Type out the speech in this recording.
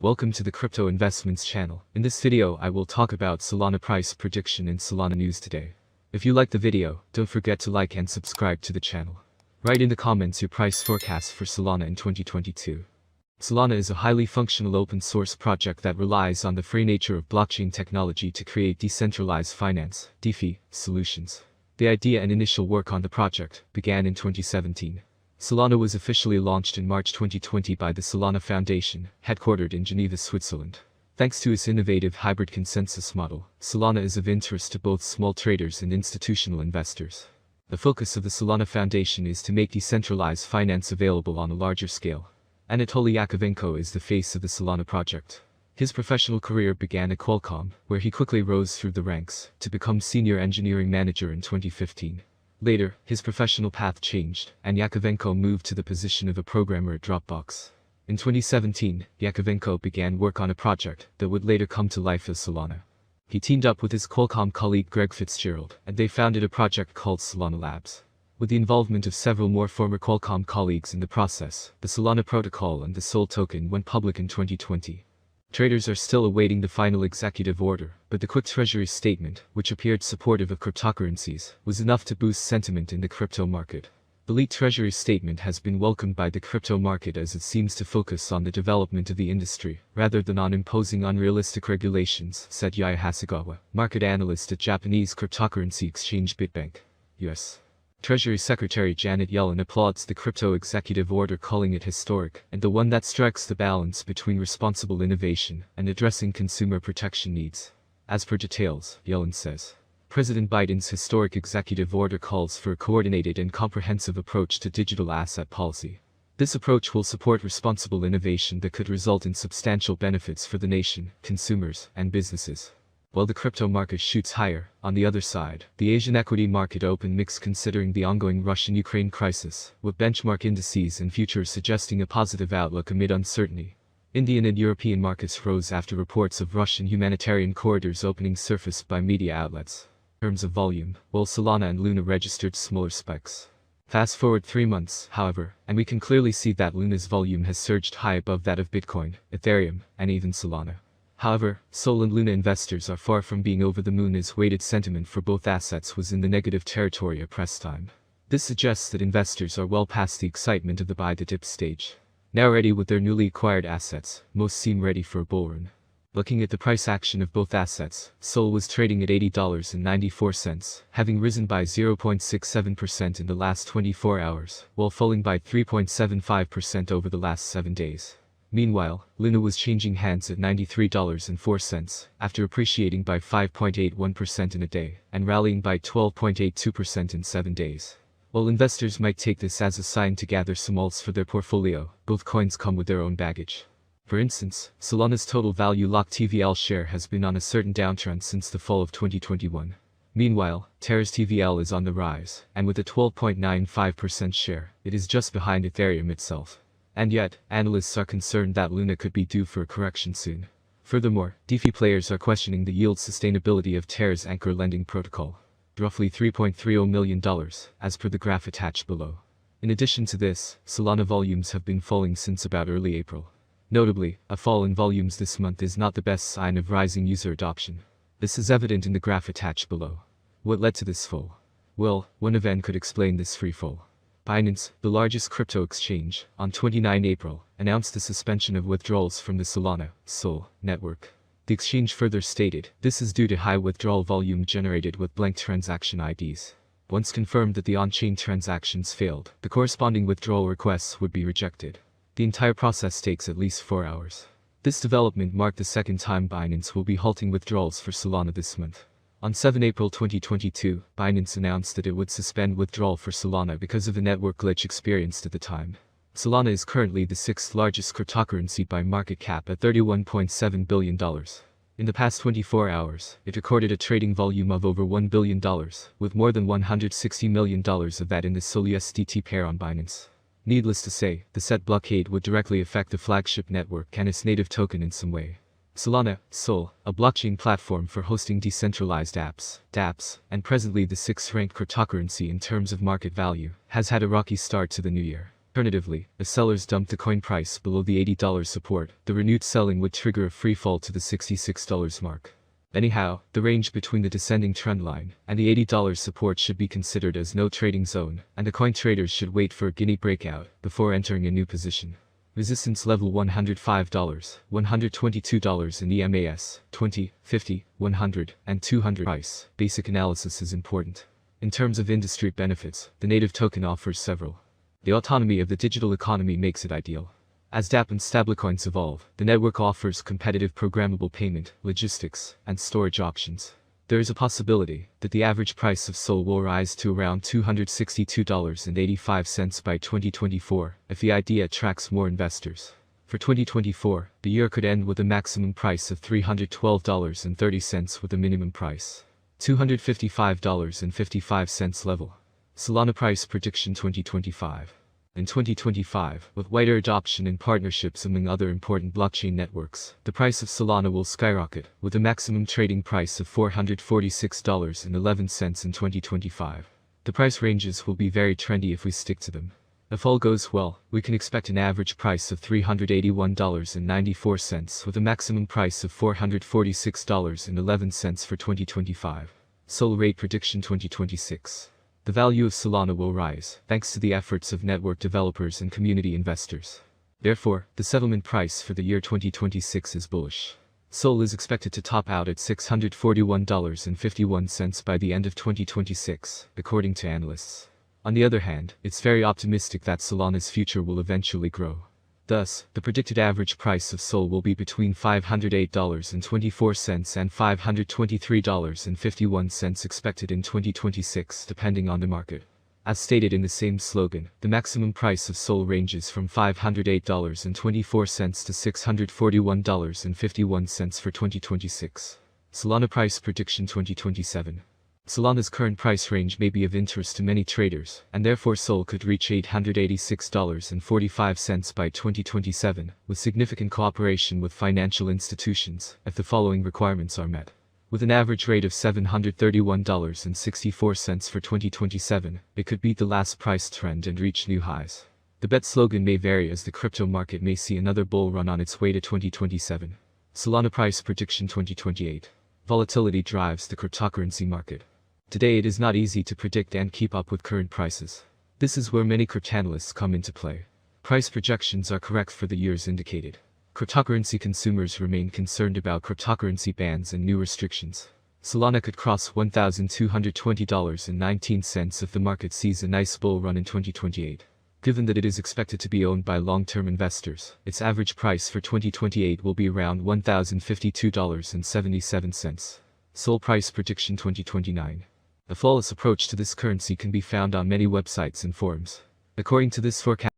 Welcome to the Crypto Investments channel. In this video I will talk about Solana price prediction and Solana news today. If you like the video, don't forget to like and subscribe to the channel. Write in the comments your price forecast for Solana in 2022. Solana is a highly functional open source project that relies on the free nature of blockchain technology to create decentralized finance (DeFi) solutions. The idea and initial work on the project began in 2017. Solana was officially launched in March 2020 by the Solana Foundation, headquartered in Geneva, Switzerland. Thanks to its innovative hybrid consensus model, Solana is of interest to both small traders and institutional investors. The focus of the Solana Foundation is to make decentralized finance available on a larger scale. Anatoly Yakovenko is the face of the Solana project. His professional career began at Qualcomm, where he quickly rose through the ranks to become senior engineering manager in 2015. Later, his professional path changed, and Yakovenko moved to the position of a programmer at Dropbox. In 2017, Yakovenko began work on a project that would later come to life as Solana. He teamed up with his Qualcomm colleague Greg Fitzgerald, and they founded a project called Solana Labs. With the involvement of several more former Qualcomm colleagues in the process, the Solana protocol and the SOL token went public in 2020. Traders are still awaiting the final executive order, but the quick treasury statement, which appeared supportive of cryptocurrencies, was enough to boost sentiment in the crypto market. The leaked treasury statement has been welcomed by the crypto market as it seems to focus on the development of the industry, rather than on imposing unrealistic regulations, said Yaya Hasegawa, market analyst at Japanese cryptocurrency exchange Bitbank. U.S. Treasury Secretary Janet Yellen applauds the crypto executive order, calling it historic, and the one that strikes the balance between responsible innovation and addressing consumer protection needs. As per details, Yellen says, President Biden's historic executive order calls for a coordinated and comprehensive approach to digital asset policy. This approach will support responsible innovation that could result in substantial benefits for the nation, consumers, and businesses. While the crypto market shoots higher, on the other side, the Asian equity market opened mixed considering the ongoing Russian-Ukraine crisis, with benchmark indices and futures suggesting a positive outlook amid uncertainty. Indian and European markets rose after reports of Russian humanitarian corridors opening surfaced by media outlets. In terms of volume, while Solana and Luna registered smaller spikes. Fast forward 3 months, however, and we can clearly see that Luna's volume has surged high above that of Bitcoin, Ethereum, and even Solana. However, Sol and Luna investors are far from being over the moon as weighted sentiment for both assets was in the negative territory at press time. This suggests that investors are well past the excitement of the buy the dip stage. Now ready with their newly acquired assets, most seem ready for a bull run. Looking at the price action of both assets, Sol was trading at $80.94, having risen by 0.67% in the last 24 hours, while falling by 3.75% over the last 7 days. Meanwhile, Luna was changing hands at $93.04, after appreciating by 5.81% in a day, and rallying by 12.82% in 7 days. While investors might take this as a sign to gather some alts for their portfolio, both coins come with their own baggage. For instance, Solana's total value locked TVL share has been on a certain downtrend since the fall of 2021. Meanwhile, Terra's TVL is on the rise, and with a 12.95% share, it is just behind Ethereum itself. And yet, analysts are concerned that Luna could be due for a correction soon. Furthermore, DeFi players are questioning the yield sustainability of Terra's anchor lending protocol. Roughly $3.30 million, as per the graph attached below. In addition to this, Solana volumes have been falling since about early April. Notably, a fall in volumes this month is not the best sign of rising user adoption. This is evident in the graph attached below. What led to this fall? Well, one event could explain this free fall. Binance, the largest crypto exchange, on 29 April, announced the suspension of withdrawals from the Solana (SOL) network. The exchange further stated, this is due to high withdrawal volume generated with blank transaction IDs. Once confirmed that the on-chain transactions failed, the corresponding withdrawal requests would be rejected. The entire process takes at least 4 hours. This development marked the second time Binance will be halting withdrawals for Solana this month. On 7 April 2022, Binance announced that it would suspend withdrawal for Solana because of a network glitch experienced at the time. Solana is currently the 6th largest cryptocurrency by market cap at $31.7 billion. In the past 24 hours, it recorded a trading volume of over $1 billion, with more than $160 million of that in the SOL-USDT pair on Binance. Needless to say, the set blockade would directly affect the flagship network and its native token in some way. Solana, SOL, a blockchain platform for hosting decentralized apps, dApps, and presently the 6th ranked cryptocurrency in terms of market value, has had a rocky start to the new year. Alternatively, if sellers dumped the coin price below the $80 support, the renewed selling would trigger a free fall to the $66 mark. Anyhow, the range between the descending trendline and the $80 support should be considered as no trading zone, and the coin traders should wait for a guinea breakout before entering a new position. Resistance level $105, $122 in the MAS, 20, 50, 100, and 200 price. Basic analysis is important. In terms of industry benefits, the native token offers several. The autonomy of the digital economy makes it ideal. As dApp and stablecoins evolve, the network offers competitive programmable payment, logistics, and storage options. There is a possibility that the average price of SOL will rise to around $262.85 by 2024 if the idea attracts more investors. For 2024, the year could end with a maximum price of $312.30 with a minimum price $255.55 level. Solana price prediction 2025. In 2025, with wider adoption and partnerships among other important blockchain networks, the price of Solana will skyrocket, with a maximum trading price of $446.11 in 2025. The price ranges will be very trendy if we stick to them. If all goes well, we can expect an average price of $381.94 with a maximum price of $446.11 for 2025. SOL rate prediction 2026. The value of Solana will rise, thanks to the efforts of network developers and community investors. Therefore, the settlement price for the year 2026 is bullish. SOL is expected to top out at $641.51 by the end of 2026, according to analysts. On the other hand, it's very optimistic that Solana's future will eventually grow. Thus, the predicted average price of SOL will be between $508.24 and $523.51 expected in 2026 depending on the market. As stated in the same slogan, the maximum price of SOL ranges from $508.24 to $641.51 for 2026. Solana price prediction 2027. Solana's current price range may be of interest to many traders, and therefore SOL could reach $886.45 by 2027, with significant cooperation with financial institutions, if the following requirements are met. With an average rate of $731.64 for 2027, it could beat the last price trend and reach new highs. The bet slogan may vary as the crypto market may see another bull run on its way to 2027. Solana price prediction 2028. Volatility drives the cryptocurrency market. Today it is not easy to predict and keep up with current prices. This is where many cryptanalysts come into play. Price projections are correct for the years indicated. Cryptocurrency consumers remain concerned about cryptocurrency bans and new restrictions. Solana could cross $1,220.19 if the market sees a nice bull run in 2028. Given that it is expected to be owned by long-term investors, its average price for 2028 will be around $1,052.77. SOL price prediction 2029. A flawless approach to this currency can be found on many websites and forums. According to this forecast,